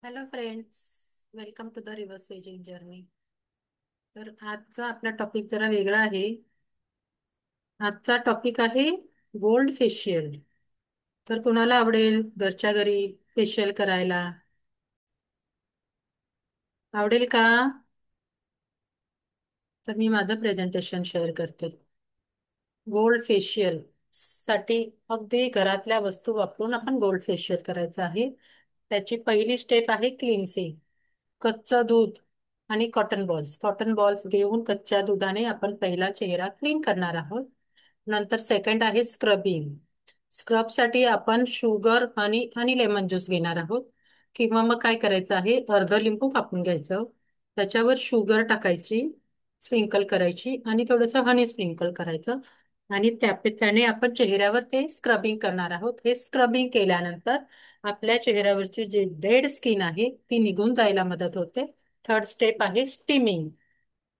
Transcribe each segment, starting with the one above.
Hello friends, welcome to the reverse ageing journey. तर आजचा आपला टॉपिक जरा वेगळा आहे. आजचा टॉपिक आहे गोल्ड फेशियल. तर कुणाला आवडेल घरच्या घरी फेशियल करायला? आवडेल का? तर मी माझं प्रेझेंटेशन शेअर करते. गोल्ड फेशियल साठी अगदी घरातल्या वस्तू वापरून आपण गोल्ड फेशियल करायचं आहे. त्याची पहिली स्टेप आहे क्लिन्सिंग. कच्चं दूध आणि कॉटन बॉल्स घेऊन कच्च्या दुधाने आपण पहिला चेहरा क्लीन करणार आहोत. नंतर सेकंड आहे स्क्रबिंग. स्क्रबसाठी आपण शुगर आणि लेमन ज्यूस घेणार आहोत. किंवा मग काय करायचं आहे, अर्ध लिंबू कापून घ्यायचं, त्याच्यावर शुगर टाकायची, स्प्रिंकल करायची आणि थोडंसं हनी स्प्रिंकल करायचं. आणि त्याने आपण चेहऱ्यावर ते स्क्रबिंग करणार आहोत. हे स्क्रबिंग केल्यानंतर आपल्या चेहऱ्यावरची जी डेड स्किन आहे ती निघून जायला मदत होते. थर्ड स्टेप आहे स्टीमिंग.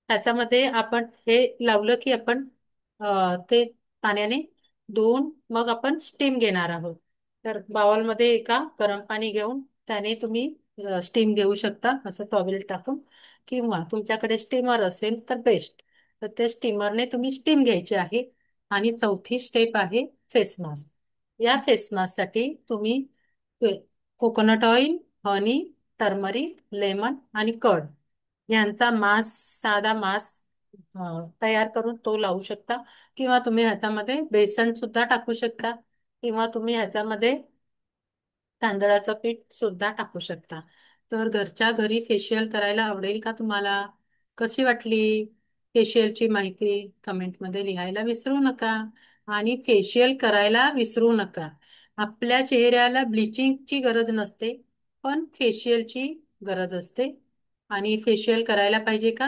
त्याच्यामध्ये आपण हे लावलं की आपण ते पाण्याने धुवून मग आपण स्टीम घेणार आहोत. तर बाउलमध्ये एका गरम पाणी घेऊन त्याने तुम्ही स्टीम घेऊ शकता, असं टॉवेल टाकून. किंवा तुमच्याकडे स्टीमर असेल तर बेस्ट. तर ते स्टीमरने तुम्ही स्टीम घ्यायची आहे. आणि चौथी स्टेप आहे फेस मास्क. या फेस मास्क साठी तुम्ही कोकोनट ऑइल, हनी, टर्मरिक, लेमन आणि कर्ड यांचा साधा मास्क तयार करून तो लावू शकता. किंवा तुम्ही ह्याच्यामध्ये बेसन सुद्धा टाकू शकता. किंवा तुम्ही ह्याच्यामध्ये तांदळाचं पीठ सुद्धा टाकू शकता. तर घरच्या घरी फेशियल करायला आवडेल का तुम्हाला? कशी वाटली फेशियलची माहिती? कमेंटमध्ये लिहायला विसरू नका. आणि फेशियल करायला विसरू नका. आपल्या चेहऱ्याला ब्लिचिंगची गरज नसते, पण फेशियलची गरज असते. आणि फेशियल करायला पाहिजे का?